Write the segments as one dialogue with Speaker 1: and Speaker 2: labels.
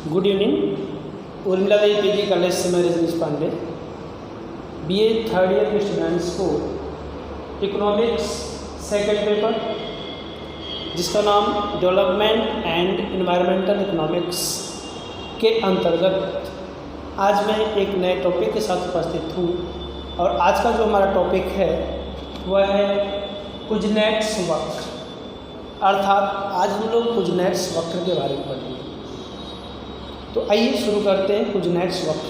Speaker 1: Good evening. Urmila Devi PG college से मैं Rajneesh Pandey, BA third year के स्टूडेंट्स को इकोनॉमिक्स सेकंड पेपर जिसका नाम डेवलपमेंट एंड एनवायरमेंटल इकोनॉमिक्स के अंतर्गत आज मैं एक नए टॉपिक के साथ उपस्थित हूँ। और आज का जो हमारा टॉपिक है वह है कुजनेट्स वक्र, अर्थात आज हम लोग कुजनेट्स वक्र के बारे में पढ़ेंगे। तो आइए शुरू करते हैं। कुजनेट्स वक्र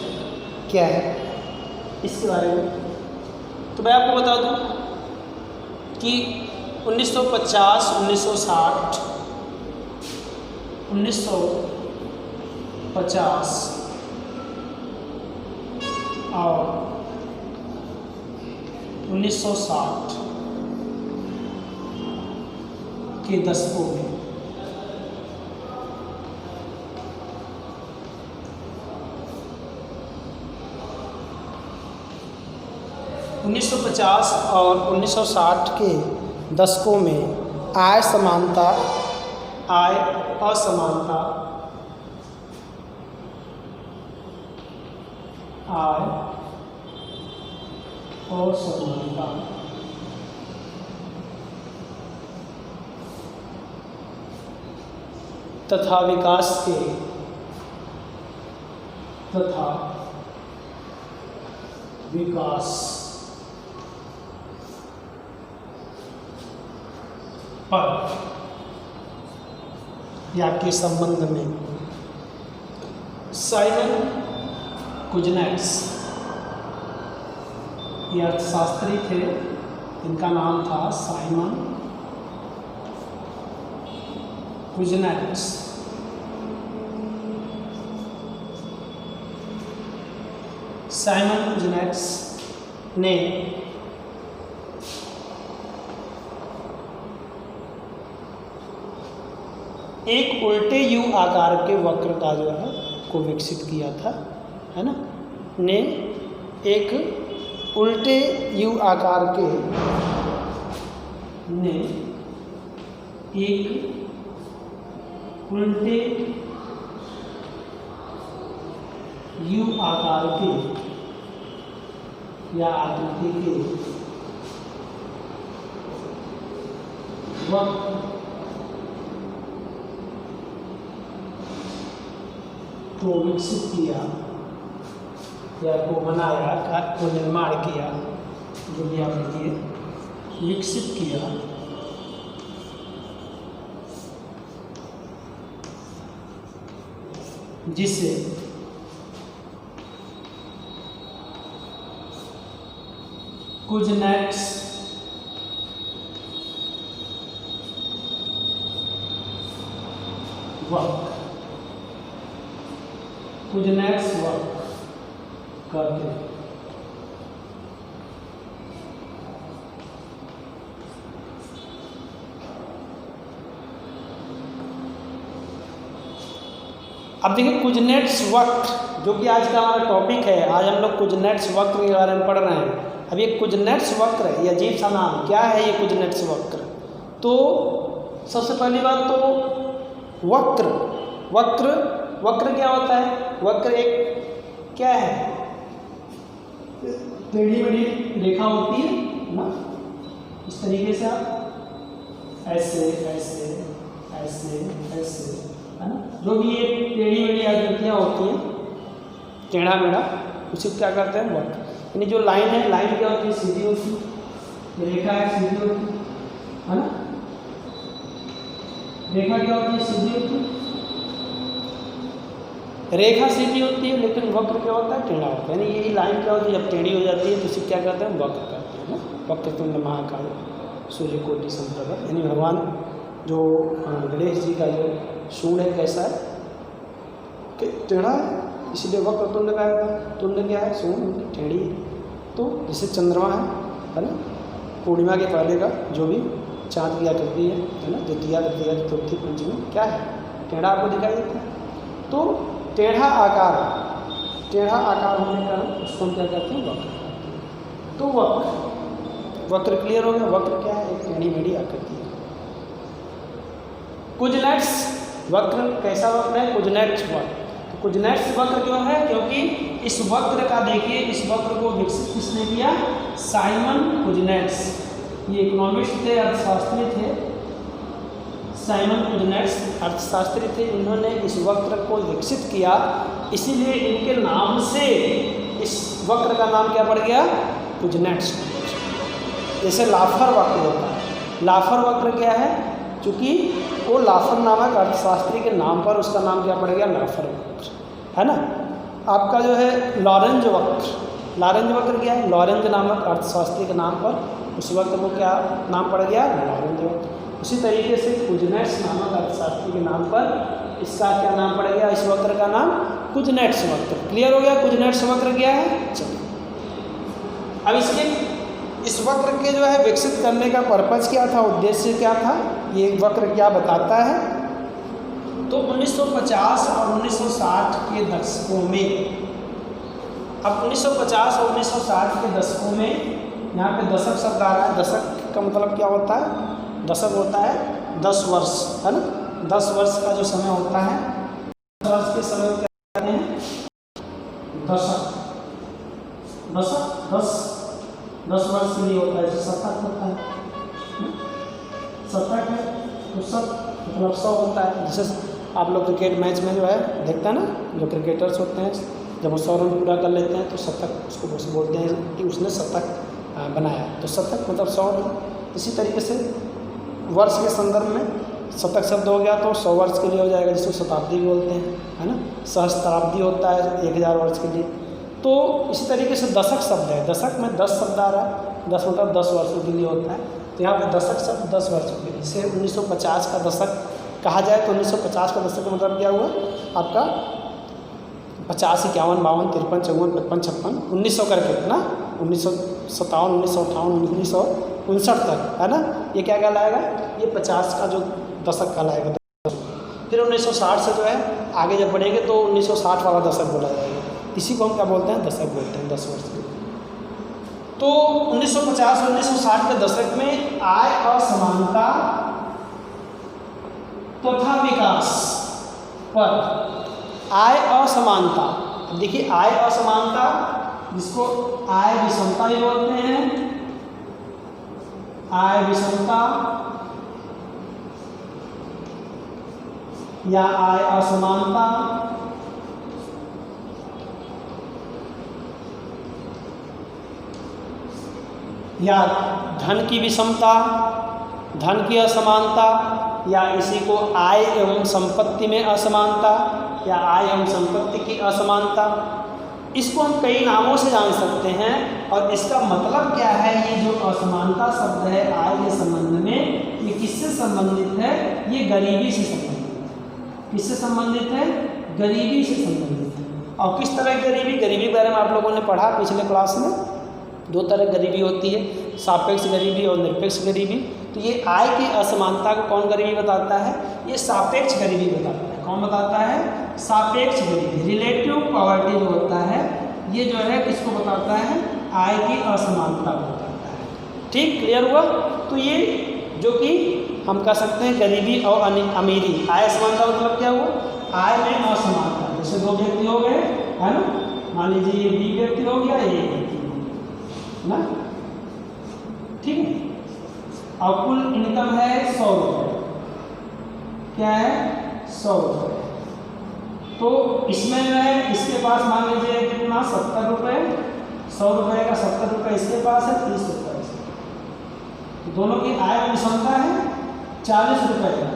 Speaker 1: क्या है इसके बारे में। तो मैं आपको बता दूं कि 1950, 1960, 1950 और 1960 के दशकों में उन्नीस सौ 1950 और 1960 के दशकों में आय असमानता तथा विकास पर या के संबंध में साइमन कुजनेट्स ये अर्थशास्त्री थे, इनका नाम था साइमन कुजनेट्स। साइमन कुजनेट्स ने एक उल्टे यू आकार के वक्र का जो है को विकसित किया था, है ना। ने एक उल्टे यू आकार के उल्टे यू आकार के या आकृति के वक्र को विकसित किया या को बनाया, को निर्माण किया, जो भी आप लिखिए, विकसित किया जिसे कुजनेट्स वक्र कहते हैं। अब देखिए कुजनेट्स वक्र जो कि आज का हमारा टॉपिक है। आज हम लोग कुजनेट्स वक्र के बारे में पढ़ रहे हैं। अब ये कुजनेट्स वक्र, ये अजीब सा नाम क्या है ये कुजनेट्स वक्र। तो सबसे पहली बात तो वक्र क्या होता है। वक्र एक क्या है, टेढ़ी मेढ़ी रेखा होती है ना, इस तरीके से आप ऐसे है ना, जो भी ये टेढ़ी मेढ़ी आकृतियाँ होती हैं, टेढ़ा मेढ़ा, उसी को क्या करते हैं वक्र। यानी जो लाइन है, लाइन क्या होती है, सीधी होती है, रेखा है सीधी होती है ना, रेखा क्या होती है, सीधी होती है, रेखा सीधी होती है, लेकिन वक्र क्या होता है, टेढ़ा होता है। यानी यही लाइन क्या होती है, जब टेढ़ी हो जाती है तो इसे क्या कहते हैं, वक्र कहते हैं ना। वक्रतुंड महाकाय सूर्यकोटि समप्रभ, यानी भगवान जो गणेश जी का जो सूंड है कैसा है कि टेढ़ा है, इसलिए वक्रतुंड का है। तुंड क्या है, सूंड टेढ़ी है। तो जैसे चंद्रमा है ना, पूर्णिमा के पहले का जो भी चाँद की आकृति है ना, द्वितीया तृतीया चतुर्थी पंचमी क्या है, टेढ़ा आपको दिखाई देता है। तो टेढ़ा आकार होने का उसको हम क्या कहते हैं, वक्र। तो वक्र क्लियर हो गया। वक्र क्या है, एक टेढ़ी मेढ़ी आकृति है। कुजनेट्स वक्र कैसा वक्र है, कुजनेट्स वक्र। कुजनेट्स वक्र क्यों है? क्योंकि इस वक्र का देखिए, इस वक्र को विकसित किसने किया? Simon Kuznets. ये इकोनॉमिस्ट थे, अर्थशास्त्री थे। साइमन कुजनेट्स अर्थशास्त्री थे, इन्होंने इस वक्र को विकसित किया, इसीलिए इनके नाम से इस वक्र का नाम क्या पड़ गया? कुजनेट्स। जैसे लाफर वक्र होता है, लाफर वक्र क्या है? चूँकि वो लाफर नामक अर्थशास्त्री के नाम पर उसका नाम क्या पड़ गया? लाफर वक्र, है ना। आपका जो है लॉरेंज वक्र, लॉरेंज वक्र क्या है? लॉरेंज नामक अर्थशास्त्री के नाम पर उस वक्र को क्या नाम पड़ गया? लॉरेंज वक्र। उसी तरीके से कुजनेट्स नामक अर्थशास्त्री के नाम पर इसका क्या नाम पड़ गया? इस वक्र का नाम कुजनेट्स वक्र। क्लियर हो गया कुजनेट्स वक्र क्या है? चलिए, अब इसके इस वक्र के जो है विकसित करने का पर्पज़ क्या था, उद्देश्य क्या था, ये वक्र क्या बताता है? तो 1950 और 1960 के दशकों में, अब 1950 और 1960 के दशकों में यहाँ पे दशक शब्द आ रहा है। दशक का मतलब क्या होता है? दशक होता है 10 वर्ष, है ना। 10 वर्ष का जो समय होता है, 10 वर्ष के समय क्या कहते हैं? दशक। दशक 10 वर्ष के लिए होता है। जैसे शतक होता है, शतक है तो शत मतलब 100 होता है। जैसे आप लोग क्रिकेट मैच में जो है देखते हैं ना, जो क्रिकेटर्स होते हैं जब वो 100 रन पूरा कर लेते हैं तो शतक उसको बोलते हैं कि उसने शतक बनाया, तो शतक मतलब 100 रन। इसी तरीके से वर्ष के संदर्भ में शतक शब्द हो गया तो 100 वर्ष के लिए हो जाएगा, जिसको शताब्दी बोलते हैं, है ना। सहस्त्राब्दी होता है 1000 वर्ष के लिए। तो इसी तरीके से दशक शब्द है, दशक में 10 शब्द आ रहा है, 10 मतलब 10 वर्षों के लिए होता है। तो यहाँ पे दशक शब्द 10 वर्षों के लिए। जैसे 1950 का दशक कहा जाए तो 1950 का दशक का मतलब क्या हुआ आपका? 50, 51, 52, 53, 54, 55, 56, 1900 करके ना, 1957, 1958, 1959 तक, है ना। ये क्या कहलाएगा? ये 50 का जो दशक कहलाएगा। फिर 1960 से जो है आगे जब बढ़ेंगे तो 1960 वाला दशक बोला जाएगा। इसी को हम क्या बोलते हैं? दशक बोलते हैं, 10 वर्ष के। तो 1950 और 1960 के दशक में आय असमानता तथा विकास पर, आय असमानता, अब देखिए आय असमानता जिसको आय विषमता भी बोलते हैं, आय विषमता या आय असमानता, या धन की विषमता, धन की असमानता, या इसी को आय एवं संपत्ति में असमानता, या आय एवं संपत्ति की असमानता। इसको हम कई नामों से जान सकते हैं और इसका मतलब क्या है? ये जो असमानता शब्द है आय के संबंध में, ये किससे संबंधित है? ये गरीबी से संबंधित है। किससे संबंधित है? गरीबी से संबंधित है। और किस तरह की गरीबी? गरीबी के बारे में आप लोगों ने पढ़ा पिछले क्लास में। 2 तरह गरीबी होती है, सापेक्ष गरीबी और निरपेक्ष गरीबी। तो ये आय की असमानता को कौन गरीबी बताता है? ये सापेक्ष गरीबी बताता है। कौन बताता है? सापेक्ष गरीबी। रिलेटिव पॉवर्टी जो होता है ये जो है किसको बताता है? आय की असमानता को बताता है। ठीक, क्लियर हुआ? तो ये जो कि हम कह सकते हैं गरीबी और अमीरी। आय असमानता मतलब क्या हुआ? आय में असमानता। जैसे 2 व्यक्ति हो गए, है ना, मान लीजिए ये बी व्यक्ति हो गया, ये व्यक्ति ना, ठीक है। और कुल इनकम है 100 रुपये। क्या है? 100 रुपये। तो इसमें जो है इसके पास मान लीजिए कितना? 70 रुपये। 100 रुपये का 70 रुपये इसके पास है, 30 रुपये इसके। दोनों की आय में विषमता है 40 रुपये का।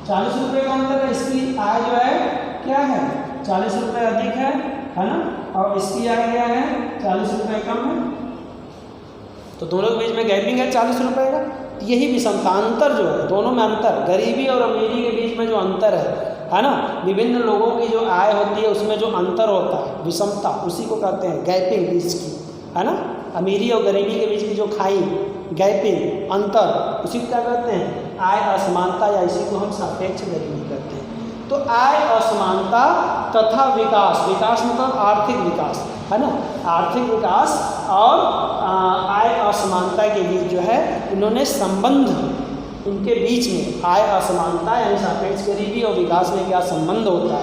Speaker 1: 40 रुपये का अंतर है। इसकी आय जो है क्या है? 40 रुपये अधिक है ना, और इसकी आय क्या है? 40 रुपये कम है। तो दोनों के बीच में गैपिंग है 40 रुपये का। यही विषमता, अंतर जो है, दोनों में अंतर, गरीबी और अमीरी के बीच में जो अंतर है ना, विभिन्न लोगों की जो आय होती है उसमें जो अंतर होता है, विषमता, उसी को कहते हैं गैपिंग इसकी, है ना। अमीरी और गरीबी के बीच की जो खाई, गैपिंग, अंतर, उसी को क्या कहते हैं? आय असमानता, या इसी को हम सापेक्ष गरीबी कहते हैं। तो आय असमानता तथा विकास, विकास मतलब आर्थिक विकास, है ना, आर्थिक विकास और आय असमानता के बीच जो है इन्होंने संबंध, इनके बीच में आय असमानता यानी सापेक्ष गरीबी और विकास में क्या संबंध होता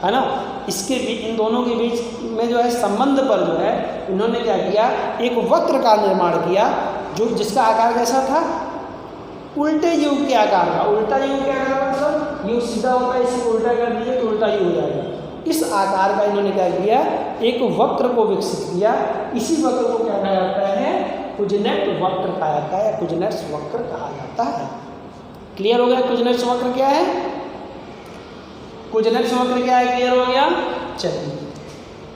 Speaker 1: है ना, इसके बीच, इन दोनों के बीच में जो है संबंध पर जो है इन्होंने क्या किया, एक वक्र का निर्माण किया, जो जिसका आकार कैसा था, उल्टे युग के आकार का। उल्टा युग के आकार का मतलब युग सीधा होता है, इसको उल्टा कर दीजिए तो उल्टा युग हो जाएगा। इस आकार का इन्होंने क्या किया, एक वक्र को विकसित किया। इसी वक्र को क्या कहा जाता है, कुजनेट वक्र कहा जाता है, कुजनेट्स वक्र कहा जाता है। क्लियर हो गया कुजनेट्स वक्र क्या है, कुजनेट्स वक्र क्या है, क्लियर हो गया। चलिए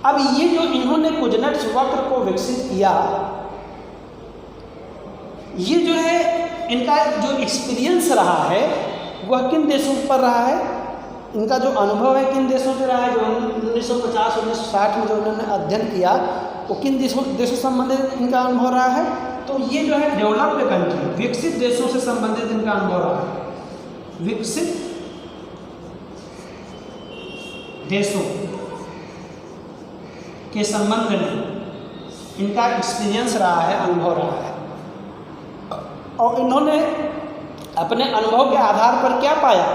Speaker 1: अब ये जो इन्होंने कुजनेट्स वक्र को विकसित किया, ये जो है इनका जो एक्सपीरियंस रहा है वह किन देशों पर रहा है, इनका जो अनुभव है किन देशों से रहा है, जो 1950-1960 में जो इन्होंने अध्ययन किया वो किन देशों संबंधित इनका अनुभव रहा है। तो ये जो है डेवलप्ड कंट्री, विकसित देशों से संबंधित इनका अनुभव रहा है। विकसित देशों के संबंध में इनका एक्सपीरियंस रहा है, अनुभव रहा है। और इन्होंने अपने अनुभव के आधार पर क्या पाया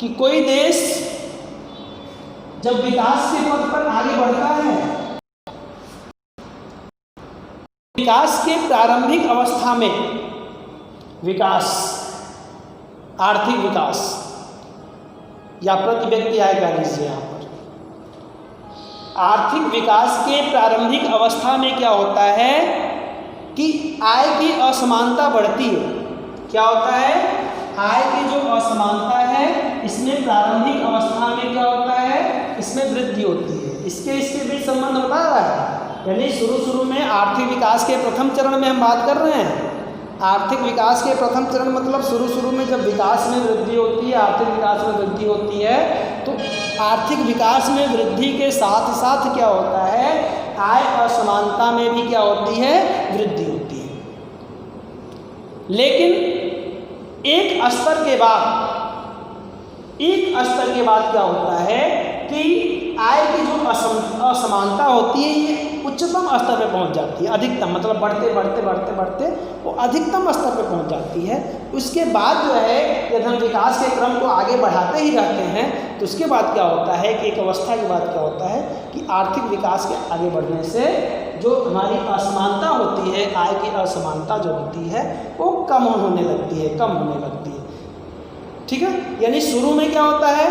Speaker 1: कि कोई देश जब विकास के पथ पर आगे बढ़ता है, विकास के प्रारंभिक अवस्था में, विकास, आर्थिक विकास या प्रति व्यक्ति आय कह लीजिए यहाँ पर, आर्थिक विकास के प्रारंभिक अवस्था में क्या होता है कि आय की असमानता बढ़ती है। क्या होता है, आय की जो असमानता है इसमें प्रारंभिक अवस्था में क्या होता है, इसमें वृद्धि होती है। इसके बीच संबंध बता रहा है, यानी शुरू में आर्थिक विकास के प्रथम चरण में हम बात कर रहे हैं। आर्थिक विकास के प्रथम चरण मतलब शुरू में जब विकास में वृद्धि होती है, आर्थिक विकास में वृद्धि होती है, तो आर्थिक विकास में वृद्धि के साथ साथ क्या होता है, आय असमानता में भी क्या होती है, वृद्धि होती है। लेकिन एक स्तर के बाद क्या होता है कि आय की जो असमानता होती है ये उच्चतम स्तर पे पहुंच जाती है, अधिकतम मतलब बढ़ते वो अधिकतम स्तर पे पहुंच जाती है। उसके बाद जो है यदि हम विकास के क्रम को आगे बढ़ाते ही रहते हैं तो उसके बाद क्या होता है कि एक अवस्था के बाद क्या होता है कि आर्थिक विकास के आगे बढ़ने से जो हमारी असमानता होती है, आय की असमानता जो होती है वो कम होने लगती है। ठीक है, यानी शुरू में क्या होता है,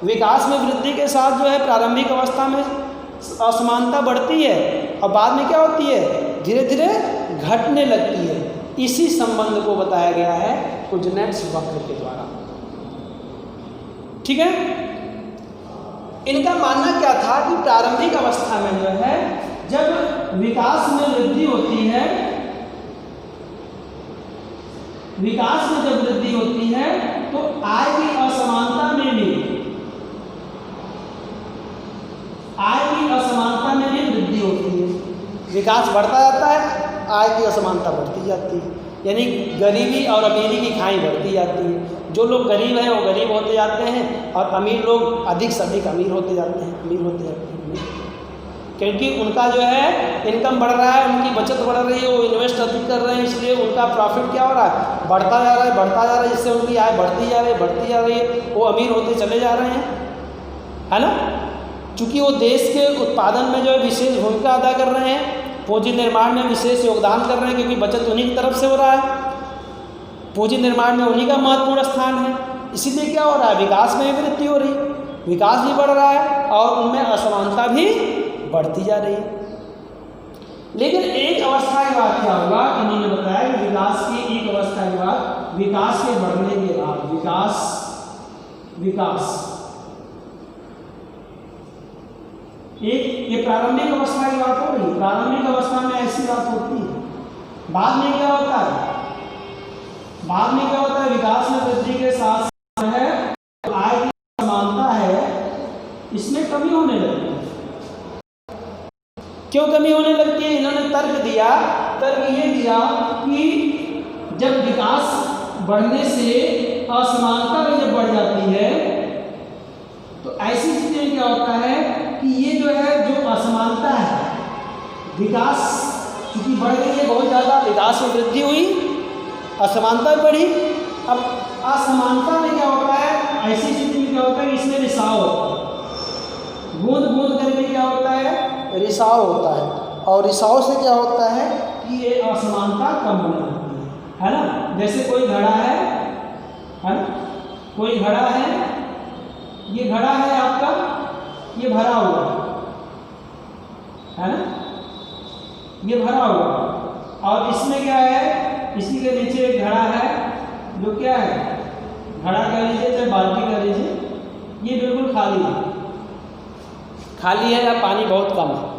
Speaker 1: विकास में वृद्धि के साथ जो है प्रारंभिक अवस्था में असमानता बढ़ती है और बाद में क्या होती है, धीरे धीरे घटने लगती है। इसी संबंध को बताया गया है कुजनेट्स वक्र के द्वारा। ठीक है, इनका मानना क्या था कि प्रारंभिक अवस्था में जो है जब विकास में वृद्धि होती है, विकास में जब वृद्धि होती है तो आय की असमानता में भी वृद्धि होती है। विकास बढ़ता जाता है, आय की असमानता बढ़ती जाती है, यानी गरीबी और अमीरी की खाई बढ़ती जाती है। जो लोग गरीब हैं वो गरीब होते जाते हैं और अमीर लोग अधिक से अधिक अमीर होते जाते हैं, क्योंकि उनका जो है इनकम बढ़ रहा है, उनकी बचत बढ़ रही है, वो इन्वेस्ट अधिक कर रहे हैं, इसलिए उनका प्रॉफिट क्या हो रहा है, बढ़ता जा रहा है, जिससे उनकी आय बढ़ती जा रही है, वो अमीर होते चले जा रहे हैं, है ना। चूँकि वो देश के उत्पादन में जो है विशेष भूमिका अदा कर रहे हैं, पूंजी निर्माण में विशेष योगदान कर रहे हैं, क्योंकि बचत उन्हीं की तरफ से हो रहा है, पूंजी निर्माण में उन्हीं का महत्वपूर्ण स्थान है। इसीलिए क्या हो रहा है, विकास में भी वृद्धि हो रही है, विकास भी बढ़ रहा है और उनमें असमानता भी बढ़ती जा रही है। लेकिन एक अवस्था के बाद क्या होगा, इन्होंने बताया कि विकास की एक अवस्था के बाद, विकास के बढ़ने के बाद, विकास एक ये प्रारंभिक अवस्था की बात हो रही है। प्रारंभिक अवस्था में ऐसी बात होती है। बाद में क्या होता है, विकास में वृद्धि के साथ है आय की समानता है, इसमें कमी होने लगती है। क्यों कमी होने लगती है, इन्होंने तर्क ये दिया कि जब विकास बढ़ने से असमानता भी जब बढ़ जाती है तो ऐसी स्थिति में क्या होता है कि ये जो है जो असमानता है, विकास चूंकि बढ़ गई है बहुत ज़्यादा, विकास में वृद्धि हुई, असमानता बढ़ी। अब असमानता में क्या होता है, ऐसी स्थिति में क्या होता है, इसमें रिसाव होता है, बूंद बूंद करके क्या होता है, रिसाव होता है, और रिसाव से क्या होता है कि ये असमानता कम होने लगती है ना। जैसे कोई घड़ा है ना, कोई घड़ा है, ये घड़ा है आपका, ये भरा हुआ है ना, ये भरा हुआ, और इसमें क्या है, इसी के नीचे एक घड़ा है जो क्या है, घड़ा कह लीजिए चाहे बाल्टी कह लीजिए, ये बिल्कुल खाली है, खाली है या पानी बहुत कम है।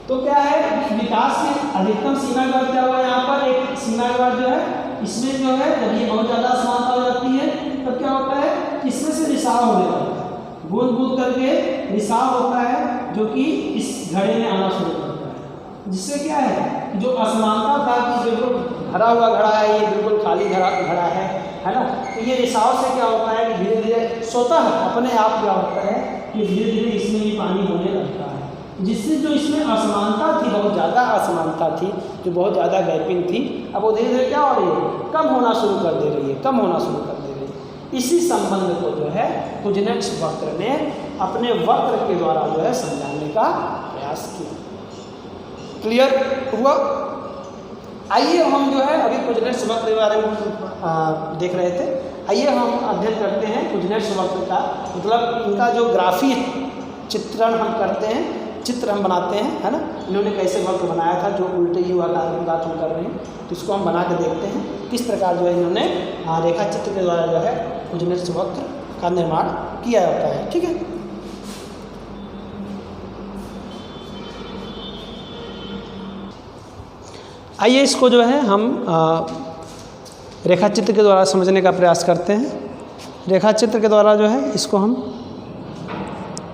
Speaker 1: तो क्या है, विकास की अधिकतम सीमा के बाद क्या हुआ, यहाँ पर एक सीमा के बाद जो है इसमें जो है जब ये बहुत ज़्यादा असमानता हो जाती है तब क्या होता है, इसमें से रिसाव होने लगता है, बूंद बूंद करके रिसाव होता है जो कि इस घड़े में आना शुरू करता है, जिससे क्या है जो असमानता था कि बिल्कुल भरा हुआ घड़ा है, ये बिल्कुल खाली घड़ा है ना, तो ये रिसाव से क्या होता है कि धीरे धीरे स्वतः अपने आप क्या होता है कि धीरे धीरे इसमें भी पानी होने लगता है, जिससे जो इसमें असमानता थी, बहुत ज़्यादा असमानता थी, जो बहुत ज़्यादा गैपिंग थी, अब वो धीरे धीरे क्या हो रही है, कम होना शुरू कर दे रही है, कम होना शुरू कर दे रही है। इसी संबंध को जो है कुजनेट्स वक्र ने अपने वक्र के द्वारा जो है समझाने का प्रयास किया। क्लियर हुआ? आइए हम जो है अभी कुजनेट्स वक्र के बारे में देख रहे थे, आइए हम अध्ययन करते हैं कुजनेट्स वक्र का, मतलब इनका जो ग्राफी चित्रण हम करते हैं, चित्र हम बनाते हैं, है ना, इन्होंने कैसे वक्र बनाया था, जो उल्टे यू आकार की बात हम कर रहे हैं, तो इसको हम बना के देखते हैं किस प्रकार जो है इन्होंने रेखा चित्र के द्वारा जो है कुजनेट्स वक्र का निर्माण किया जाता है। ठीक है, आइए इसको जो है हम रेखा चित्र के द्वारा समझने का प्रयास करते हैं। रेखा चित्र के द्वारा जो है इसको हम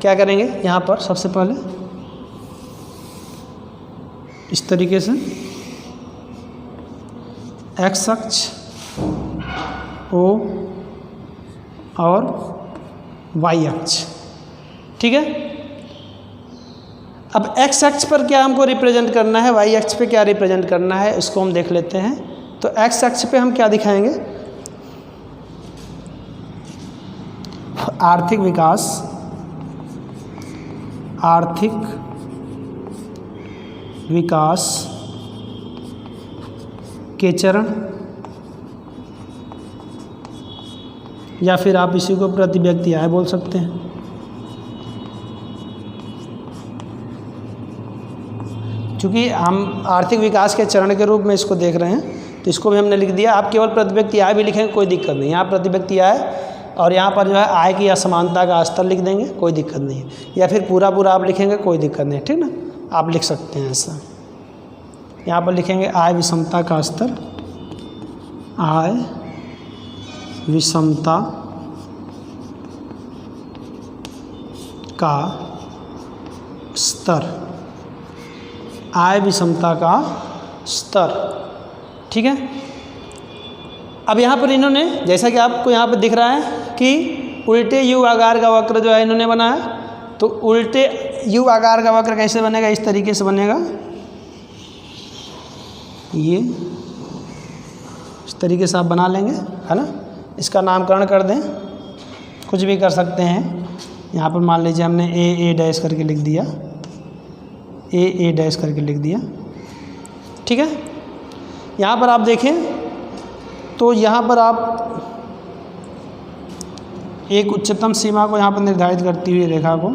Speaker 1: क्या करेंगे, यहाँ पर सबसे पहले इस तरीके से एक्स अक्ष ओ और वाई अक्ष, ठीक है। अब एक्स अक्ष पर क्या हमको रिप्रेजेंट करना है, वाई अक्ष पे क्या रिप्रेजेंट करना है, इसको हम देख लेते हैं। तो एक्स अक्ष पे हम क्या दिखाएंगे, आर्थिक विकास, आर्थिक विकास के चरण, या फिर आप इसी को प्रति व्यक्ति आय बोल सकते हैं। चूँकि हम आर्थिक विकास के चरण के रूप में इसको देख रहे हैं तो इसको भी हमने लिख दिया। आप केवल प्रति व्यक्ति आय भी लिखेंगे कोई दिक्कत नहीं, यहाँ प्रति व्यक्ति आय और यहाँ पर जो है आय की असमानता का स्तर लिख देंगे, कोई दिक्कत नहीं है, या फिर पूरा आप लिखेंगे कोई दिक्कत नहीं, ठीक ना, आप लिख सकते हैं ऐसा। यहाँ पर लिखेंगे आय विषमता का स्तर, आय विषमता का स्तर, आय विषमता का स्तर, ठीक है। अब यहाँ पर इन्होंने, जैसा कि आपको यहाँ पर दिख रहा है कि उल्टे यू आकार का वक्र जो है इन्होंने बनाया, तो उल्टे यू आकार का वक्र कैसे बनेगा, इस तरीके से बनेगा, ये इस तरीके से आप बना लेंगे, है ना। इसका नामकरण कर दें, कुछ भी कर सकते हैं। यहाँ पर मान लीजिए हमने ए डैश करके लिख दिया, ए डैश करके लिख दिया, ठीक है। यहाँ पर आप देखें तो यहाँ पर आप एक उच्चतम सीमा को यहाँ पर निर्धारित करती हुई रेखा को,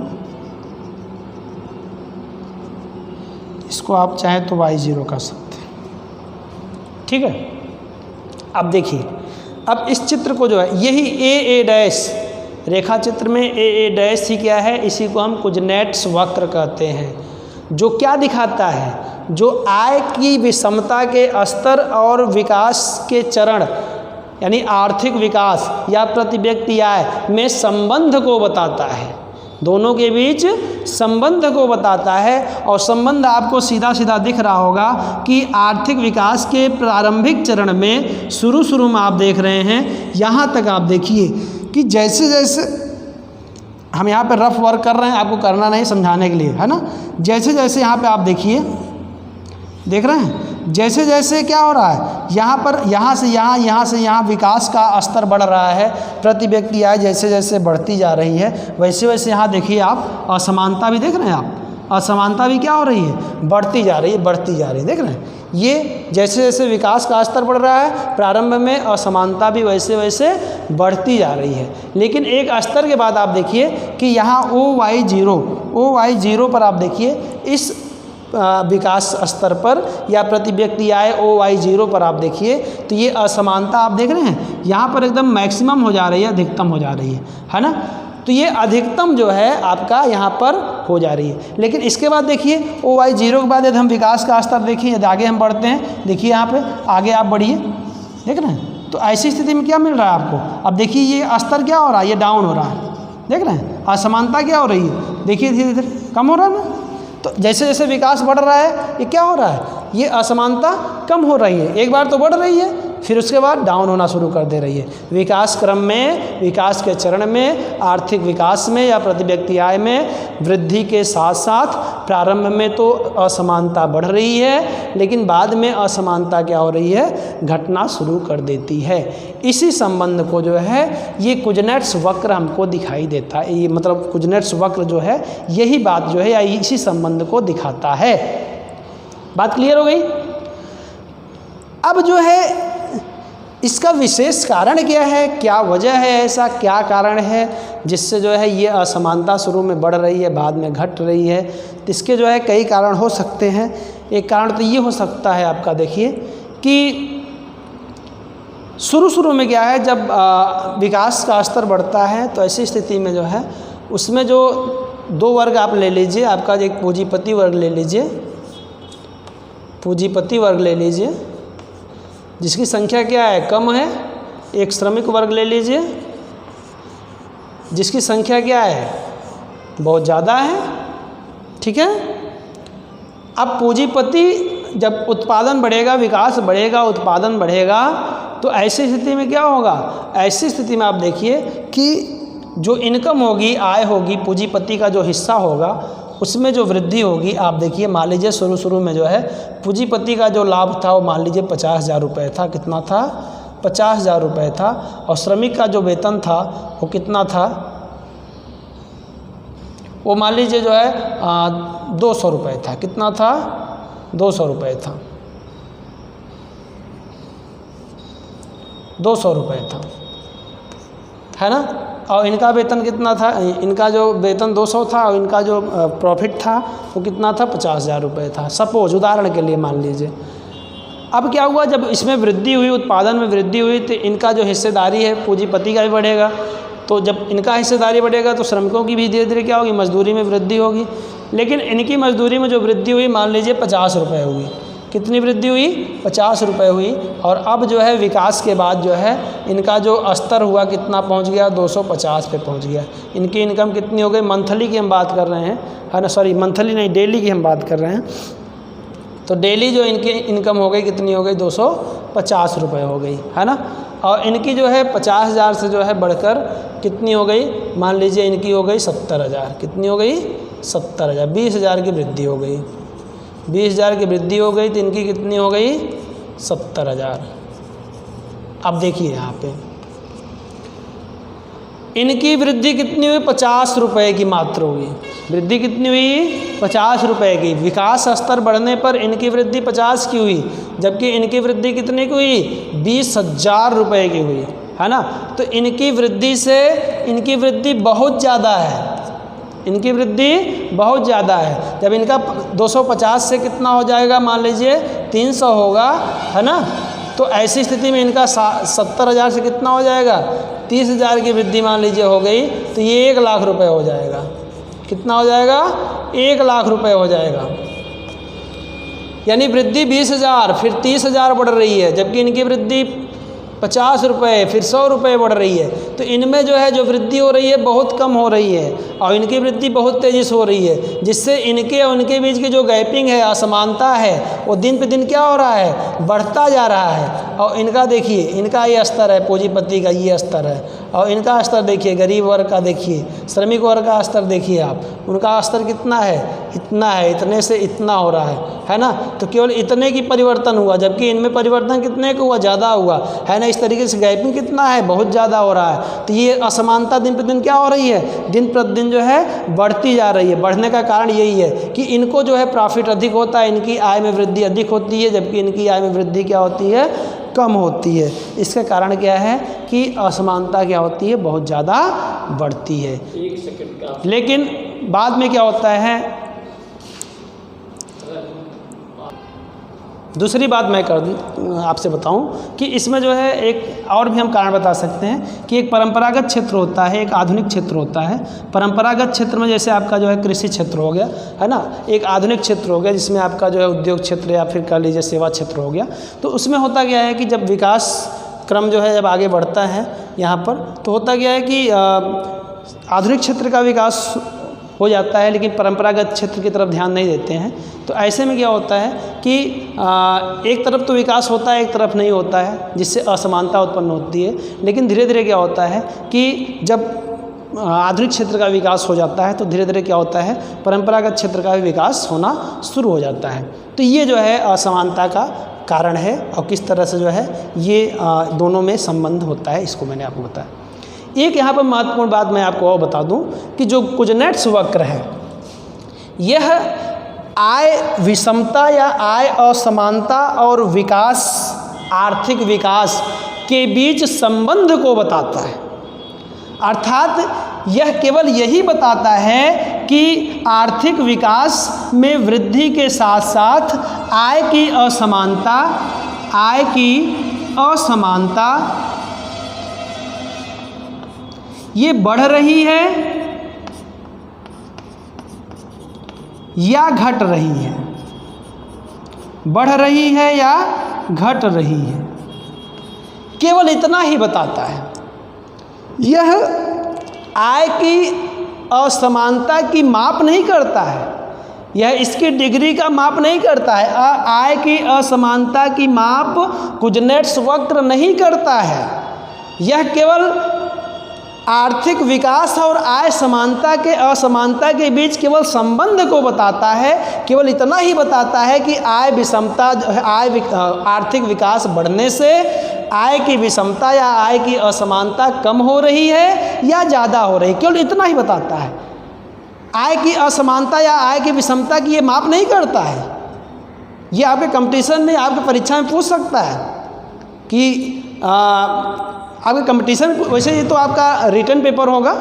Speaker 1: इसको आप चाहें तो y0 कर सकते हैं, ठीक है। अब देखिए, अब इस चित्र को जो है यही ए डैश रेखा चित्र में ए डैश ही क्या है, इसी को हम कुजनेट्स वक्र कहते हैं, जो क्या दिखाता है, जो आय की विषमता के स्तर और विकास के चरण यानी आर्थिक विकास या प्रति व्यक्ति आय में संबंध को बताता है, दोनों के बीच संबंध को बताता है। और संबंध आपको सीधा सीधा दिख रहा होगा कि आर्थिक विकास के प्रारंभिक चरण में शुरू में आप देख रहे हैं, यहाँ तक आप देखिए कि जैसे जैसे हम यहाँ पे रफ वर्क कर रहे हैं, आपको करना नहीं समझाने के लिए, है ना। जैसे जैसे यहाँ पे आप देखिए, देख रहे हैं,
Speaker 2: जैसे जैसे क्या हो रहा है, यहाँ पर यहाँ से यहाँ, यहाँ से यहाँ विकास का स्तर बढ़ रहा है, प्रति व्यक्ति आय जैसे जैसे बढ़ती जा रही है, वैसे वैसे यहाँ देखिए आप असमानता भी देख रहे हैं आप, असमानता भी क्या हो रही है, बढ़ती जा रही है, बढ़ती जा रही है, देख रहे हैं। ये जैसे जैसे विकास का स्तर बढ़ रहा है, प्रारंभ में असमानता भी वैसे वैसे बढ़ती जा रही है। लेकिन एक स्तर के बाद आप देखिए कि यहाँ OY0 पर आप देखिए, इस विकास स्तर पर या प्रति व्यक्ति आय OY0 पर आप देखिए तो ये असमानता आप देख रहे हैं यहाँ पर एकदम मैक्सिमम हो जा रही है, अधिकतम हो जा रही है ना। तो ये अधिकतम जो है आपका यहाँ पर हो जा रही है। लेकिन इसके बाद देखिए OY0 के बाद यदि हम विकास का स्तर देखिए, यदि आगे हम बढ़ते हैं, देखिए यहाँ पे आगे आप बढ़िए, देख रहे हैं। तो ऐसी स्थिति में क्या मिल रहा है आपको, अब देखिए ये स्तर क्या हो रहा है, ये डाउन हो रहा है, देख रहे हैं। असमानता क्या हो रही है, देखिए धीरे धीरे कम हो रहा है ना। तो जैसे जैसे विकास बढ़ रहा है, ये क्या हो रहा है, ये असमानता कम हो रही है। एक बार तो बढ़ रही है, फिर उसके बाद डाउन होना शुरू कर दे रही है। विकास क्रम में, विकास के चरण में, आर्थिक विकास में या प्रति व्यक्ति आय में वृद्धि के साथ साथ प्रारंभ में तो असमानता बढ़ रही है, लेकिन बाद में असमानता क्या हो रही है, घटना शुरू कर देती है। इसी संबंध को जो है ये कुजनेट्स वक्र हमको दिखाई देता है। ये मतलब कुजनेट्स वक्र जो है यही बात जो है या इसी संबंध को दिखाता है। बात क्लियर हो गई। अब जो है इसका विशेष कारण क्या है, क्या वजह है, ऐसा क्या कारण है जिससे जो है ये असमानता शुरू में बढ़ रही है, बाद में घट रही है। तो इसके जो है कई कारण हो सकते हैं। एक कारण तो ये हो सकता है आपका, देखिए कि शुरू में क्या है, जब विकास का स्तर बढ़ता है तो ऐसी स्थिति में जो है उसमें जो दो वर्ग आप ले लीजिए, आपका एक पूंजीपति वर्ग ले लीजिए, पूंजीपति वर्ग ले लीजिए जिसकी संख्या क्या है, कम है। एक श्रमिक वर्ग ले लीजिए जिसकी संख्या क्या है, बहुत ज़्यादा है, ठीक है। अब पूंजीपति जब उत्पादन बढ़ेगा, विकास बढ़ेगा, उत्पादन बढ़ेगा, तो ऐसी स्थिति में क्या होगा, ऐसी स्थिति में आप देखिए कि जो इनकम होगी, आय होगी, पूंजीपति का जो हिस्सा होगा उसमें जो वृद्धि होगी, आप देखिए मान लीजिए शुरू में जो है पूंजीपति का जो लाभ था वो मान लीजिए 50,000 रुपये था। कितना था, 50,000 रुपये था। और श्रमिक का जो वेतन था वो कितना था, वो मान लीजिए जो है 200 रुपये था। कितना था, 200 रुपये था, 200 रुपये था, है ना। और इनका वेतन कितना था, इनका जो वेतन 200 था और इनका जो प्रॉफिट था वो कितना था, 50,000 रुपये था। सपोज उदाहरण के लिए मान लीजिए। अब क्या हुआ, जब इसमें वृद्धि हुई, उत्पादन में वृद्धि हुई, तो इनका जो हिस्सेदारी है पूंजीपति का भी बढ़ेगा। तो जब इनका हिस्सेदारी बढ़ेगा तो श्रमिकों की भी धीरे धीरे क्या होगी, मजदूरी में वृद्धि होगी। लेकिन इनकी मजदूरी में जो वृद्धि हुई मान लीजिए 50 रुपये हुई। कितनी वृद्धि हुई, 50 रुपये हुई। और अब जो है विकास के बाद जो है इनका जो स्तर हुआ कितना पहुंच गया, 250 पे पहुंच गया। इनकी इनकम कितनी हो गई, मंथली की हम बात कर रहे हैं, है ना, सॉरी मंथली नहीं, डेली की हम बात कर रहे हैं। तो डेली जो इनकी इनकम हो गई कितनी हो गई, 250 रुपये हो गई, है ना। और इनकी जो है 50,000 से जो है बढ़कर कितनी हो गई, मान लीजिए इनकी हो गई 70,000। कितनी हो गई, 70,000। 20,000 की वृद्धि हो गई, 20,000 की वृद्धि हो गई तो इनकी कितनी हो गई, 70,000। अब देखिए यहाँ पे इनकी वृद्धि कितनी हुई, 50 रुपये की मात्र हुई। वृद्धि कितनी हुई, 50 रुपये की। विकास स्तर बढ़ने पर इनकी वृद्धि 50 की हुई, जबकि इनकी वृद्धि कितने की हुई, 20,000 रुपये की हुई, है ना। तो इनकी वृद्धि से इनकी वृद्धि बहुत ज़्यादा है, इनकी वृद्धि बहुत ज़्यादा है। जब इनका 250 से कितना हो जाएगा, मान लीजिए 300 होगा, है ना। तो ऐसी स्थिति में इनका 70,000 से कितना हो जाएगा, 30,000 की वृद्धि मान लीजिए हो गई, तो ये 1 लाख रुपए हो जाएगा। कितना हो जाएगा, 1 लाख रुपए हो जाएगा। यानी वृद्धि 20,000 फिर 30,000 बढ़ रही है, जबकि इनकी वृद्धि 50 रुपये, फिर 100 रुपये बढ़ रही है, तो इनमें जो है जो वृद्धि हो रही है बहुत कम हो रही है और इनकी वृद्धि बहुत तेज़ी से हो रही है, जिससे इनके और उनके बीच की जो गैपिंग है, असमानता है, वो दिन पे दिन क्या हो रहा है, बढ़ता जा रहा है। और इनका देखिए, इनका ये स्तर है, पूंजीपति का ये स्तर है, और इनका स्तर देखिए, गरीब वर्ग का देखिए, श्रमिक वर्ग का स्तर देखिए आप, उनका स्तर कितना है, इतना है, इतने से इतना हो रहा है ना। तो केवल इतने की परिवर्तन हुआ, जबकि इनमें परिवर्तन कितने का हुआ, ज़्यादा हुआ है ना। इस तरीके से गैपिंग कितना है, बहुत ज़्यादा हो रहा है। तो ये असमानता दिन प्रतिदिन क्या हो रही है, दिन प्रतिदिन जो है बढ़ती जा रही है। बढ़ने का कारण यही है कि इनको जो है प्रॉफिट अधिक होता है, इनकी आय में वृद्धि अधिक होती है, जबकि इनकी आय में वृद्धि क्या होती है, कम होती है। इसका कारण क्या है कि असमानता क्या होती है, बहुत ज़्यादा बढ़ती है।
Speaker 1: एक सेकंड का,
Speaker 2: लेकिन बाद में क्या होता है, दूसरी बात मैं आपसे बताऊं कि इसमें जो है एक और भी हम कारण बता सकते हैं कि एक परंपरागत क्षेत्र होता है, एक आधुनिक क्षेत्र होता है। परंपरागत क्षेत्र में जैसे आपका जो है कृषि क्षेत्र हो गया, है ना, एक आधुनिक क्षेत्र हो गया जिसमें आपका जो है उद्योग क्षेत्र या फिर कह लीजिए सेवा क्षेत्र हो गया। तो उसमें होता क्या है कि जब विकास क्रम जो है जब आगे बढ़ता है यहाँ पर, तो होता क्या है कि आधुनिक क्षेत्र का विकास हो जाता है, लेकिन परंपरागत क्षेत्र की तरफ ध्यान नहीं देते हैं। तो ऐसे में क्या होता है कि एक तरफ तो विकास होता है, एक तरफ नहीं होता है, जिससे असमानता उत्पन्न होती है। लेकिन धीरे धीरे क्या होता है कि जब आधुनिक क्षेत्र का विकास हो जाता है तो धीरे धीरे क्या होता है, परंपरागत क्षेत्र का भी विकास होना शुरू हो जाता है। तो ये जो है असमानता का कारण है और किस तरह से जो है ये दोनों में संबंध होता है, इसको मैंने आपको बताया। एक यहाँ पर महत्वपूर्ण बात मैं आपको और बता दूं कि जो कुजनेट्स वक्र है, यह आय विषमता या आय असमानता और विकास, आर्थिक विकास के बीच संबंध को बताता है। अर्थात यह केवल यही बताता है कि आर्थिक विकास में वृद्धि के साथ साथ आय की असमानता ये बढ़ रही है या घट रही है, बढ़ रही है या घट रही है, केवल इतना ही बताता है। यह आय की असमानता की माप नहीं करता है, यह इसकी डिग्री का माप नहीं करता है। आय की असमानता की माप कुजनेट्स वक्र नहीं करता है। यह केवल आर्थिक विकास और आय समानता के असमानता के बीच केवल संबंध को बताता है, केवल इतना ही बताता है कि आय विषमता, आर्थिक विकास बढ़ने से आय की विषमता या आय की असमानता कम हो रही है या ज़्यादा हो रही है, केवल इतना ही बताता है। आय की असमानता या आय की विषमता की ये माप नहीं करता है। ये आपके कंपटीशन में, आपके परीक्षा में पूछ सकता है कि आपके कंपटीशन, वैसे ये तो आपका रिटन पेपर होगा,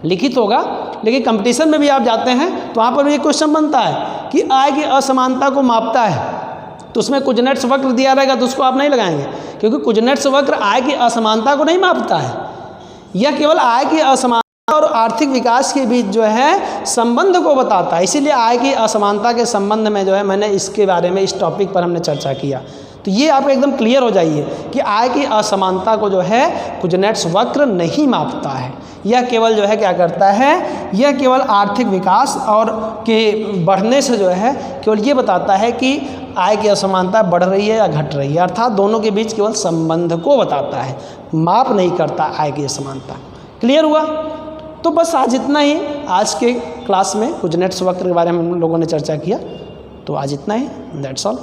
Speaker 2: लिखित होगा, लेकिन कंपटीशन में भी आप जाते हैं तो वहाँ पर भी एक क्वेश्चन बनता है कि आय की असमानता को मापता है, तो उसमें कुजनेट्स वक्र दिया रहेगा तो उसको आप नहीं लगाएंगे, क्योंकि कुजनेट्स वक्र आय की असमानता को नहीं मापता है। यह केवल आय की असमानता और आर्थिक विकास के बीच जो है संबंध को बताता है। इसीलिए आय की असमानता के संबंध में जो है मैंने इसके बारे में, इस टॉपिक पर हमने चर्चा किया। तो ये आप एकदम क्लियर हो जाइए कि आय की असमानता को जो है कुजनेट्स वक्र नहीं मापता है। यह केवल जो है क्या करता है, यह केवल आर्थिक विकास और के बढ़ने से जो है केवल ये बताता है कि आय की असमानता बढ़ रही है या घट रही है, अर्थात दोनों के बीच केवल संबंध को बताता है, माप नहीं करता आय की असमानता। क्लियर हुआ? तो बस आज इतना ही, आज के क्लास में कुजनेट्स वक्र के बारे में हम लोगों ने चर्चा किया। तो आज इतना ही, दैट्स ऑल।